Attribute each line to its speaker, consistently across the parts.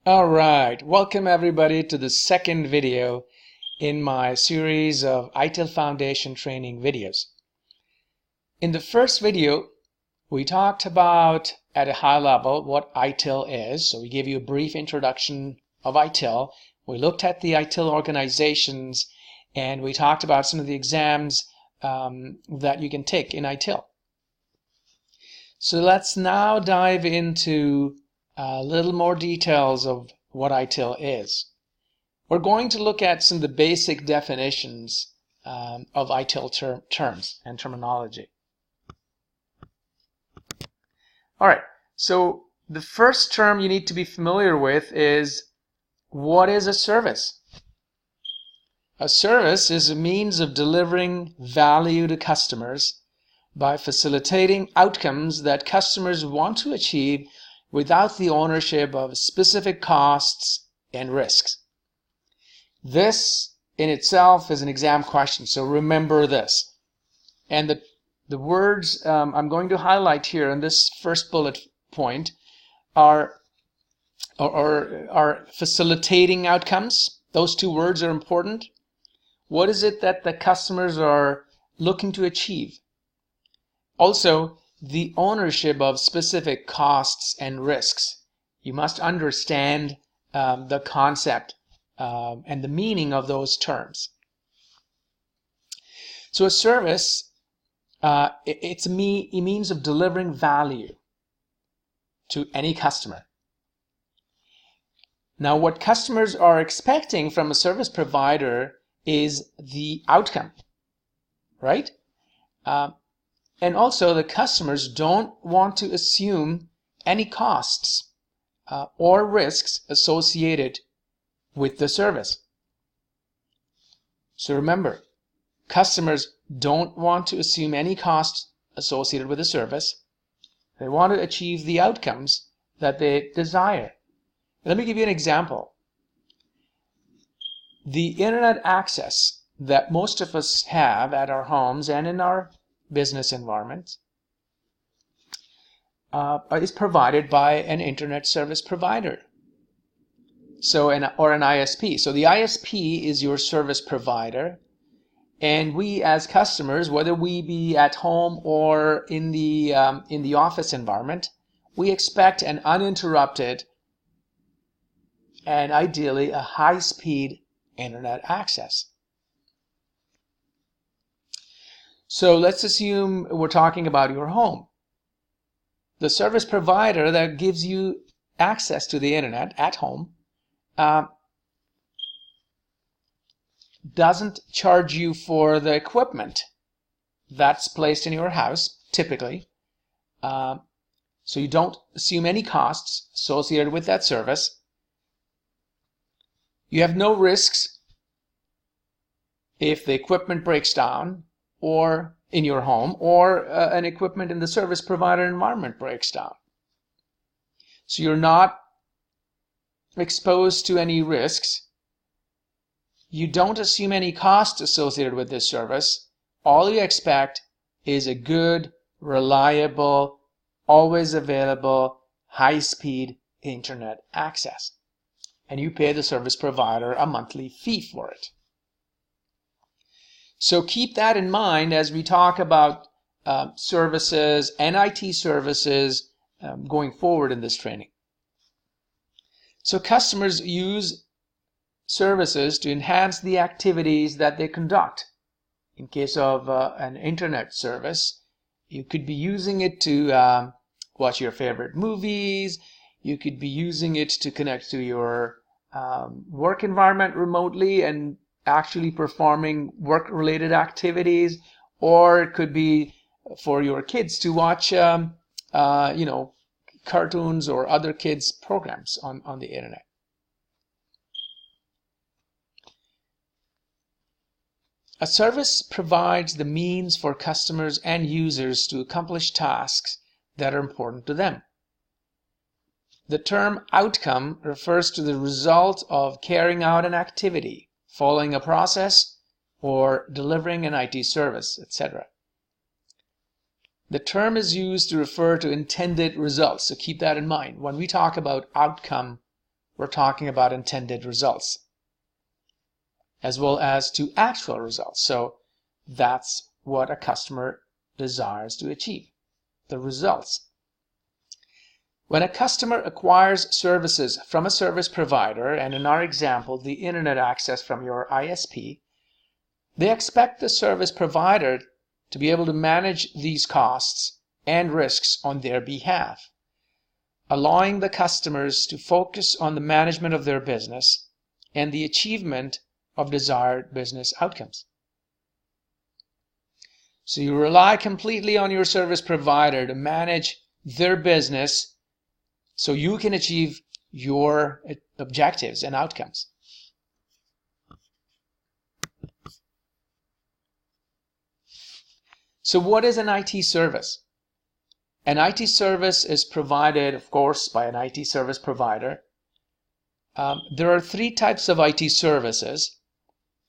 Speaker 1: Alright, welcome everybody to the second video in my series of ITIL Foundation training videos. In the first video, we talked about at a high level what ITIL is. So we gave you a brief introduction of ITIL. We looked at the ITIL organizations and we talked about some of the exams that you can take in ITIL. So let's now dive into a little more details of what ITIL is. We're going to look at some of the basic definitions of ITIL terms and terminology. Alright, so the first term you need to be familiar with is, what is a service? A service is a means of delivering value to customers by facilitating outcomes that customers want to achieve without the ownership of specific costs and risks. This in itself is an exam question, so remember this. And the words I'm going to highlight here in this first bullet point are facilitating outcomes. Those two words are important. What is it that the customers are looking to achieve? Also, the ownership of specific costs and risks. You must understand the concept and the meaning of those terms. So a service, it's a means of delivering value to any customer. Now, what customers are expecting from a service provider is the outcome, right? And also, the customers don't want to assume any costs or risks associated with the service. So remember, customers don't want to assume any costs associated with the service. They want to achieve the outcomes that they desire. Let me give you an example. The internet access that most of us have at our homes and in our business environment is provided by an internet service provider, or an ISP. So the ISP is your service provider, and we as customers, whether we be at home or in the office environment, we expect an uninterrupted and ideally a high-speed internet access. So let's assume we're talking about your home. The service provider that gives you access to the internet at home doesn't charge you for the equipment that's placed in your house, typically. So you don't assume any costs associated with that service. You have no risks if the equipment breaks down or in your home, or an equipment in the service provider environment breaks down. So you're not exposed to any risks. You don't assume any costs associated with this service. All you expect is a good, reliable, always available, high-speed internet access. And you pay the service provider a monthly fee for it. So keep that in mind as we talk about services and IT services going forward in this training. So customers use services to enhance the activities that they conduct. In case of an internet service, you could be using it to watch your favorite movies. You could be using it to connect to your work environment remotely and actually performing work-related activities, or it could be for your kids to watch, cartoons or other kids' programs on the internet. A service provides the means for customers and users to accomplish tasks that are important to them. The term outcome refers to the result of carrying out an activity, following a process, or delivering an IT service, etc. The term is used to refer to intended results, so keep that in mind. When we talk about outcome, we're talking about intended results, as well as to actual results. So that's what a customer desires to achieve, the results. When a customer acquires services from a service provider, and in our example, the internet access from your ISP, they expect the service provider to be able to manage these costs and risks on their behalf, allowing the customers to focus on the management of their business and the achievement of desired business outcomes. So you rely completely on your service provider to manage their business so you can achieve your objectives and outcomes. So what is an IT service? An IT service is provided, of course, by an IT service provider. There are three types of IT services: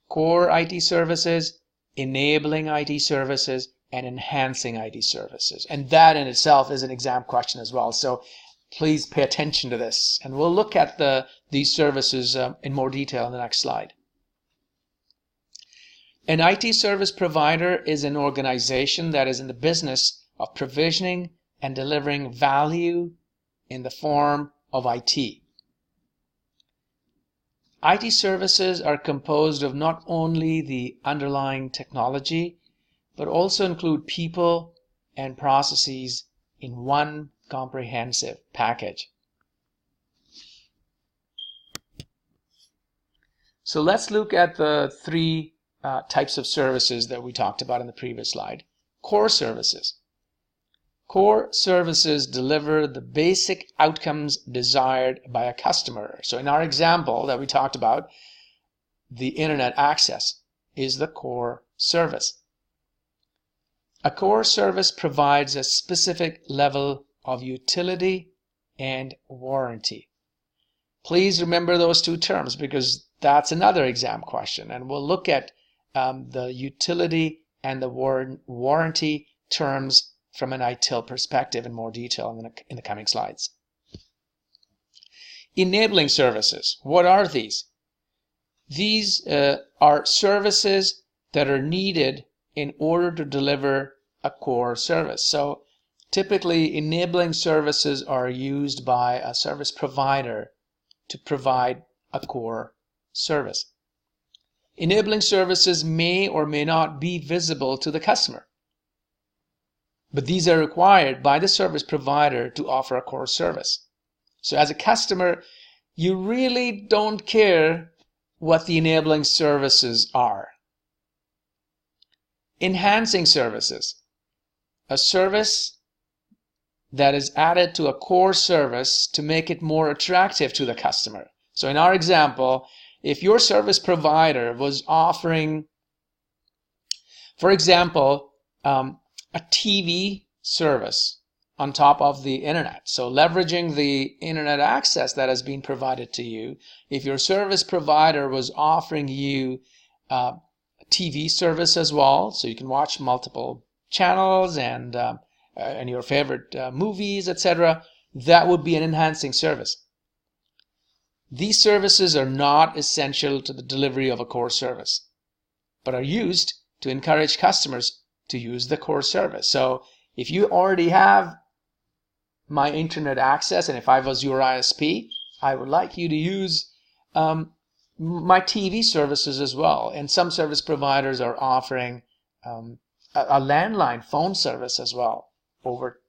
Speaker 1: core IT services, enabling IT services, and enhancing IT services. And that in itself is an exam question as well. So please pay attention to this. And we'll look at these services in more detail in the next slide. An IT service provider is an organization that is in the business of provisioning and delivering value in the form of IT. IT services are composed of not only the underlying technology, but also include people and processes in one comprehensive package. So let's look at the three types of services that we talked about in the previous slide. Core services. Core services deliver the basic outcomes desired by a customer. So in our example that we talked about, the internet access is the core service. A core service provides a specific level of utility and warranty. Please remember those two terms because that's another exam question, and we'll look at the utility and the warranty terms from an ITIL perspective in more detail in the coming slides. Enabling services. What are these? These are services that are needed in order to deliver a core service. So typically enabling services are used by a service provider to provide a core service. Enabling services may or may not be visible to the customer, but these are required by the service provider to offer a core service. So as a customer, you really don't care what the enabling services are. Enhancing services. A service that is added to a core service to make it more attractive to the customer. So in our example, if your service provider was offering, for example, a TV service on top of the internet, so leveraging the internet access that has been provided to you, if your service provider was offering you a TV service as well, so you can watch multiple channels and your favorite movies, etc., that would be an enhancing service. These services are not essential to the delivery of a core service, but are used to encourage customers to use the core service. So if you already have my internet access, and if I was your ISP, I would like you to use my TV services as well. And some service providers are offering a landline phone service as well over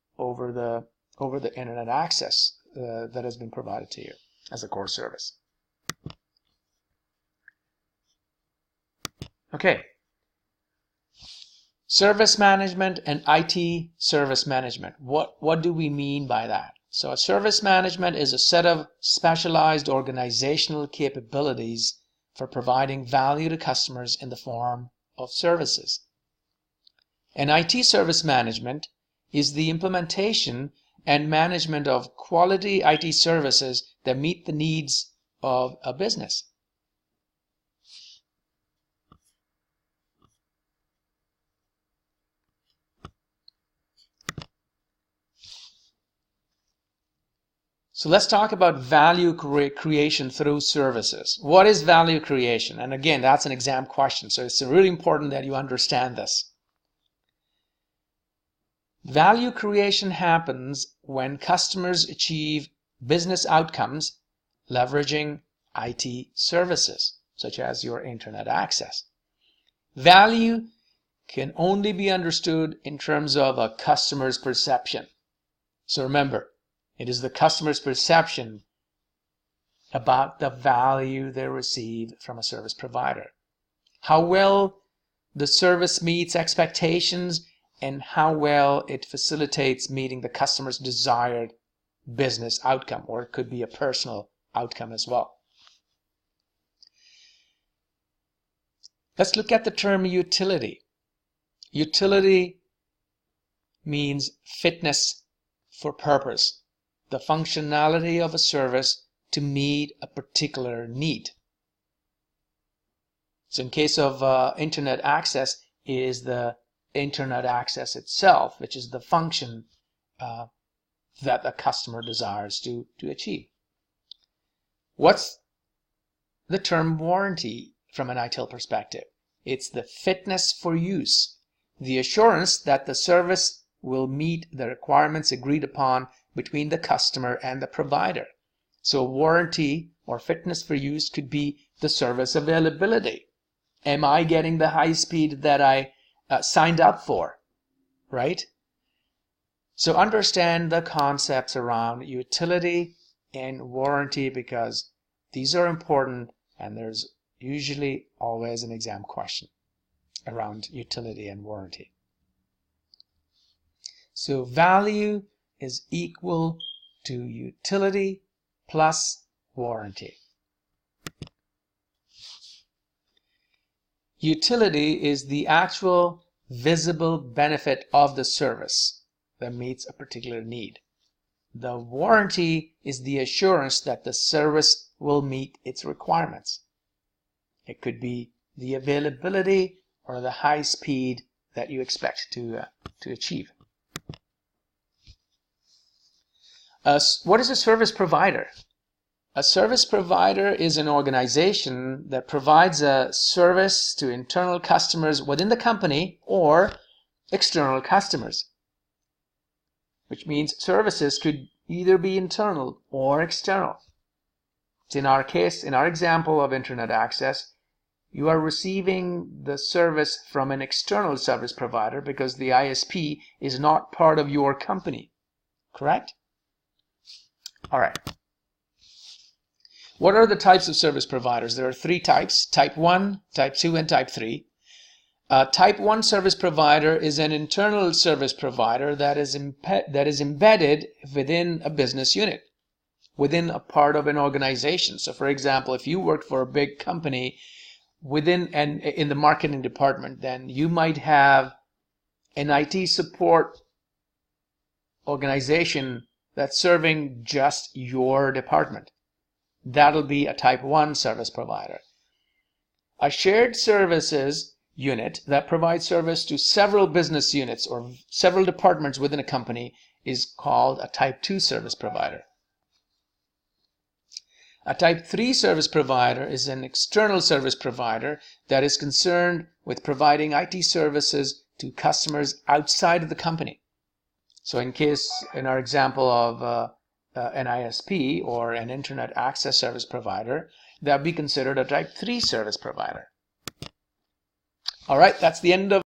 Speaker 1: the internet access that has been provided to you as a core service. Okay. Service management and IT service management. What do we mean by that? So a service management is a set of specialized organizational capabilities for providing value to customers in the form of services. And IT service management is the implementation and management of quality IT services that meet the needs of a business. So let's talk about value creation through services. What is value creation? And again, that's an exam question, so it's really important that you understand this. Value creation happens when customers achieve business outcomes leveraging IT services, such as your internet access. Value can only be understood in terms of a customer's perception. So remember, it is the customer's perception about the value they receive from a service provider. How well the service meets expectations and how well it facilitates meeting the customer's desired business outcome, or it could be a personal outcome as well. Let's look at the term utility. Utility means fitness for purpose, the functionality of a service to meet a particular need. So in case of internet access, it is the internet access itself, which is the function that the customer desires to achieve. What's the term warranty from an ITIL perspective? It's the fitness for use, the assurance that the service will meet the requirements agreed upon between the customer and the provider. So warranty or fitness for use could be the service availability. Am I getting the high speed that I signed up for, right? So understand the concepts around utility and warranty, because these are important and there's usually always an exam question around utility and warranty. So value is equal to utility plus warranty. Utility is the actual visible benefit of the service that meets a particular need. The warranty is the assurance that the service will meet its requirements. It could be the availability or the high speed that you expect to achieve. What is a service provider? A service provider is an organization that provides a service to internal customers within the company or external customers, which means services could either be internal or external. In our case, in our example of internet access, you are receiving the service from an external service provider because the ISP is not part of your company, correct? All right. What are the types of service providers? There are three types: Type 1, Type 2, and Type 3. Type 1 service provider is an internal service provider that is embedded within a business unit, within a part of an organization. So for example, if you worked for a big company within and in the marketing department, then you might have an IT support organization that's serving just your department. That'll be a Type 1 service provider. A shared services unit that provides service to several business units or several departments within a company is called a Type 2 service provider. A Type 3 service provider is an external service provider that is concerned with providing IT services to customers outside of the company. So in our example of an ISP or an internet access service provider, that would be considered a Type 3 service provider. All right, that's the end of